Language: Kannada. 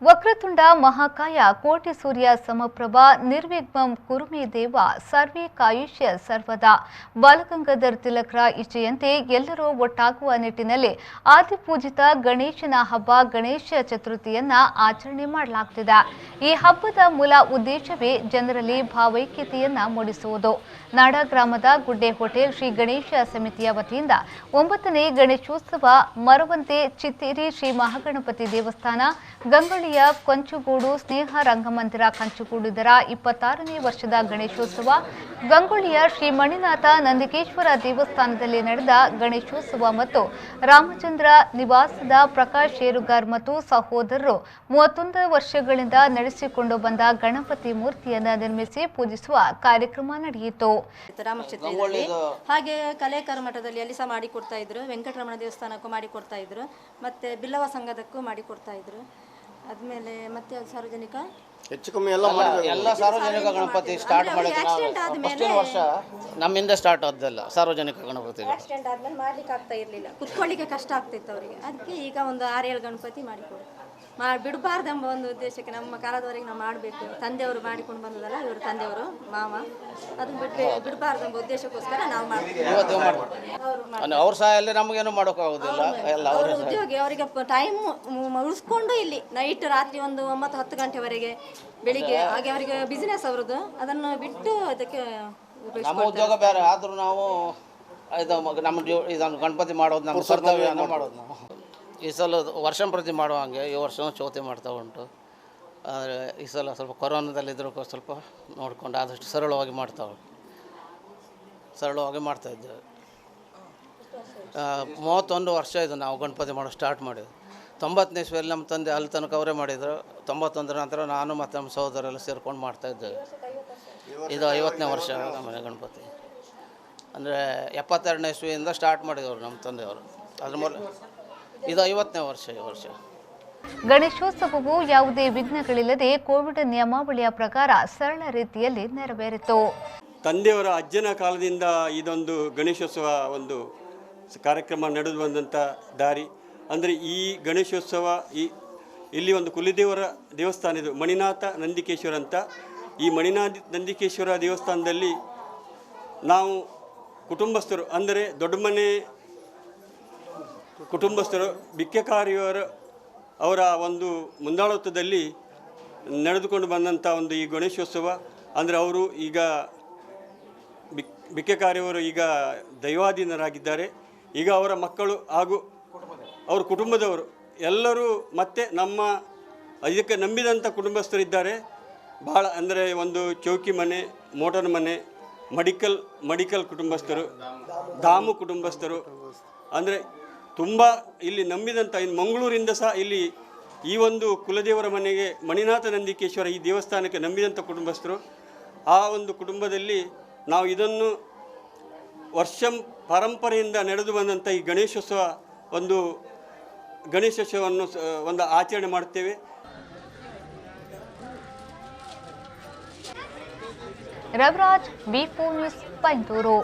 ವಕ್ರತುಂಡ ಮಹಾಕಾಯ ಕೋಟಿ ಸೂರ್ಯ ಸಮಪ್ರಭ ನಿರ್ವಿಘ್ನಂ ಕುರುಮೇ ದೇವ ಸರ್ವೇ ಕಾಯುಷ್ಯ ಸರ್ವದಾ ಬಾಲಗಂಗಾಧರ್ ತಿಲಕ್ರ ಇಚ್ಛೆಯಂತೆ ಎಲ್ಲರೂ ಒಟ್ಟಾಗುವ ನಿಟ್ಟಿನಲ್ಲಿ ಆದಿಪೂಜಿತ ಗಣೇಶನ ಹಬ್ಬ ಗಣೇಶ ಚತುರ್ಥಿಯನ್ನ ಆಚರಣೆ ಮಾಡಲಾಗುತ್ತಿದೆ. ಈ ಹಬ್ಬದ ಮೂಲ ಉದ್ದೇಶವೇ ಜನರಲ್ಲಿ ಭಾವೈಕ್ಯತೆಯನ್ನ ಮೂಡಿಸುವುದು. ನಾಡ ಗ್ರಾಮದ ಗುಡ್ಡೆ ಹೋಟೆಲ್ ಶ್ರೀ ಗಣೇಶ ಸಮಿತಿಯ ವತಿಯಿಂದ 9ನೇ ಗಣೇಶೋತ್ಸವ ಮರವಂತೆ ಚಿತ್ತೇರಿ ಶ್ರೀ ಮಹಾಗಣಪತಿ ದೇವಸ್ಥಾನ ಗಂಗೊಳ್ಳಿಯ ಕಂಚುಗೂಡು ಸ್ನೇಹ ರಂಗಮಂದಿರ ಕಂಚುಗೂಡು ಇದರ 26ನೇ ವರ್ಷದ ಗಣೇಶೋತ್ಸವ ಗಂಗೊಳ್ಳಿಯ ಶ್ರೀ ಮಣಿನಾಥ ನಂದಿಕೇಶ್ವರ ದೇವಸ್ಥಾನದಲ್ಲಿ ನಡೆದ ಗಣೇಶೋತ್ಸವ ಮತ್ತು ರಾಮಚಂದ್ರ ನಿವಾಸದ ಪ್ರಕಾಶ್ ಶೇರುಗಾರ್ ಮತ್ತು ಸಹೋದರರು 31 ವರ್ಷಗಳಿಂದ ನಡೆಸಿಕೊಂಡು ಬಂದ ಗಣಪತಿ ಮೂರ್ತಿಯನ್ನು ನಿರ್ಮಿಸಿ ಪೂಜಿಸುವ ಕಾರ್ಯಕ್ರಮ ನಡೆಯಿತು. ರಾಮಕ್ಷೇತ್ರದಲ್ಲಿ ಹಾಗೆ ಕಲೇಕರ ಮಠದಲ್ಲಿ ಅಲ್ಲಿ ಸಹ ಮಾಡಿಕೊಡ್ತಾ ಇದ್ರು, ವೆಂಕಟರಮಣ ದೇವಸ್ಥಾನಕ್ಕೂ ಮಾಡಿಕೊಡ್ತಾ ಇದ್ರು, ಮತ್ತೆ ಬಿಲ್ಲವ ಸಂಘದಕ್ಕೂ ಮಾಡಿಕೊಡ್ತಾ ಇದ್ರು. ಆದ್ಮೇಲೆ ಮತ್ತೆ ಸಾರ್ವಜನಿಕ ಹೆಚ್ಚು ಕಮ್ಮಿ ಎಲ್ಲ ಸಾರ್ವಜನಿಕ ಗಣಪತಿ ಸ್ಟಾರ್ಟ್ ಮಾಡಿದ್ರು. ವರ್ಷ ನಮ್ಮಿಂದ ಸ್ಟಾರ್ಟ್ ಆದ್ದಲ್ಲ ಸಾರ್ವಜನಿಕ ಗಣಪತಿ. ಆಕ್ಸಿಡೆಂಟ್ ಆದ್ಮೇಲೆ ಮಾಡ್ಲಿಕ್ಕೆ ಆಗ್ತಾ ಇರಲಿಲ್ಲ, ಕುತ್ಕೊಳ್ಳಿಕ್ಕೆ ಕಷ್ಟ ಆಗ್ತಿತ್ತು ಅವರಿಗೆ. ಅದಕ್ಕೆ ಈಗ ಒಂದು 6-7 ಗಣಪತಿ ಮಾಡಿಕೊಡು ಬಿಡಬಾರ್ದೆಂಬ ಒಂದು ಉದ್ದೇಶಕ್ಕೆ ನಮ್ಮ ಕಾಲದವರೆಗೆ ನಾವು ಮಾಡಬೇಕು. ತಂದೆಯವರು ಮಾಡಿಕೊಂಡು ಬಂದದಲ್ಲ, ಇವರು ತಂದೆಯವರು ಮಾವ, ಅದು ಬಿಡಬಾರ್ದೆಂಬ ಉದ್ದೇಶಕ್ಕೋಸ್ಕರ ನಾವು ಮಾಡ್ತೀವಿ. ಅವ್ರ ಸಹ ಅಲ್ಲಿ ನಮಗೇನು ಮಾಡೋಕ್ಕಾಗೋದಿಲ್ಲ. ಅವರು ಉದ್ಯೋಗಿ, ಅವರಿಗೆ ಟೈಮ್ ಉಳಿಸ್ಕೊಂಡು ಇಲ್ಲಿ ನೈಟ್ ರಾತ್ರಿ ಒಂದು 9-10 ಗಂಟೆವರೆಗೆ ಬೆಳಿಗ್ಗೆ ಹಾಗೆ ಅವರಿಗೆ ಬಿಸಿನೆಸ್ ಅವರದ್ದು, ಅದನ್ನು ಬಿಟ್ಟು ಅದಕ್ಕೆ ನಮ್ಮ ಉದ್ಯೋಗ ಬೇರೆ ಆದರೂ ನಾವು ಇದನ್ನು ಗಣಪತಿ ಮಾಡೋದು ನಮ್ಮ ಕರ್ತವ್ಯ ಮಾಡೋದು. ನಾವು ಈ ಸಲ ವರ್ಷ ಪ್ರತಿ ಮಾಡುವಂಗೆ ಈ ವರ್ಷ ಚೌತಿ ಮಾಡ್ತಾ ಉಂಟು. ಆದರೆ ಈ ಸಲ ಸ್ವಲ್ಪ ಕೊರೋನಾದಲ್ಲಿದ್ದರೂ ಸ್ವಲ್ಪ ನೋಡ್ಕೊಂಡು ಆದಷ್ಟು ಸರಳವಾಗಿ ಮಾಡ್ತಾಯಿದ್ದೇವೆ. 31 ವರ್ಷ ಇದು ನಾವು ಗಣಪತಿ ಮಾಡೋ ಸ್ಟಾರ್ಟ್ ಮಾಡಿದ್ವಿ. 90ನೇ ಇಸ್ವಿಯಲ್ಲಿ ನಮ್ಮ ತಂದೆ ಅಲ್ಲಿ ತನಕ ಅವರೇ ಮಾಡಿದರು. 91 ನಂತರ ನಾನು ಮತ್ತು ನಮ್ಮ ಸಹೋದರೆಲ್ಲ ಸೇರ್ಕೊಂಡು ಮಾಡ್ತಾಯಿದ್ದೇವೆ. ಇದು 50ನೇ ವರ್ಷ ನಮ್ಮ ಗಣಪತಿ. ಅಂದರೆ 72ನೇ ಇಸ್ವಿಯಿಂದ ಸ್ಟಾರ್ಟ್ ಮಾಡಿದವರು ನಮ್ಮ ತಂದೆಯವರು. ಅದ್ರ ಮೂಲಕ ಇದು 50ನೇ ವರ್ಷ. ಈ ವರ್ಷ ಗಣೇಶೋತ್ಸವವು ಯಾವುದೇ ವಿಘ್ನಗಳಿಲ್ಲದೆ ಕೋವಿಡ್ ನಿಯಮಾವಳಿಯ ಪ್ರಕಾರ ಸರಳ ರೀತಿಯಲ್ಲಿ ನೆರವೇರಿತು. ತಂದೆಯವರ ಅಜ್ಜನ ಕಾಲದಿಂದ ಇದೊಂದು ಗಣೇಶೋತ್ಸವ ಒಂದು ಕಾರ್ಯಕ್ರಮ ನಡೆದು ಬಂದಂಥ ದಾರಿ. ಅಂದರೆ ಈ ಗಣೇಶೋತ್ಸವ ಇಲ್ಲಿ ಒಂದು ಕುಲದೇವರ ದೇವಸ್ಥಾನ ಇದು, ಮಣಿನಾಥ ನಂದಿಕೇಶ್ವರ ಅಂತ. ಈ ಮಣಿನಾಥ ನಂದಿಕೇಶ್ವರ ದೇವಸ್ಥಾನದಲ್ಲಿ ನಾವು ಕುಟುಂಬಸ್ಥರು, ಅಂದರೆ ದೊಡ್ಡ ಮನೆ ಕುಟುಂಬಸ್ಥರು, ಬಿಕ್ಕೆಕಾರಿಯವರ ಅವರ ಒಂದು ಮುಂದಾಳತ್ವದಲ್ಲಿ ನಡೆದುಕೊಂಡು ಬಂದಂಥ ಒಂದು ಈ ಗಣೇಶೋತ್ಸವ. ಅಂದರೆ ಅವರು ಈಗ ಬಿಕ್ಕೆಕಾರಿಯವರು ಈಗ ದೈವಾಧೀನರಾಗಿದ್ದಾರೆ. ಈಗ ಅವರ ಮಕ್ಕಳು ಹಾಗೂ ಅವರ ಕುಟುಂಬದವರು ಎಲ್ಲರೂ ಮತ್ತೆ ನಮ್ಮ ಇದಕ್ಕೆ ನಂಬಿದಂಥ ಕುಟುಂಬಸ್ಥರಿದ್ದಾರೆ ಭಾಳ. ಅಂದರೆ ಒಂದು ಚೌಕಿ ಮನೆ, ಮೋಟರ್ ಮನೆ, ಮೆಡಿಕಲ್ ಕುಟುಂಬಸ್ಥರು, ಧಾಮು ಕುಟುಂಬಸ್ಥರು, ಅಂದರೆ ತುಂಬ ಇಲ್ಲಿ ನಂಬಿದಂಥ ಇನ್ನು ಮಂಗಳೂರಿಂದ ಸಹ ಇಲ್ಲಿ ಈ ಒಂದು ಕುಲದೇವರ ಮನೆಗೆ ಮಣಿನಾಥ ನಂದಿಕೇಶ್ವರ ಈ ದೇವಸ್ಥಾನಕ್ಕೆ ನಂಬಿದಂಥ ಕುಟುಂಬಸ್ಥರು. ಆ ಒಂದು ಕುಟುಂಬದಲ್ಲಿ ನಾವು ಇದನ್ನು ಪರಂಪರೆಯಿಂದ ನಡೆದು ಬಂದಂಥ ಈ ಗಣೇಶೋತ್ಸವವನ್ನು ಒಂದು ಆಚರಣೆ ಮಾಡ್ತೇವೆ. Raviraj, B4 news, ಪೈಂತೂರು.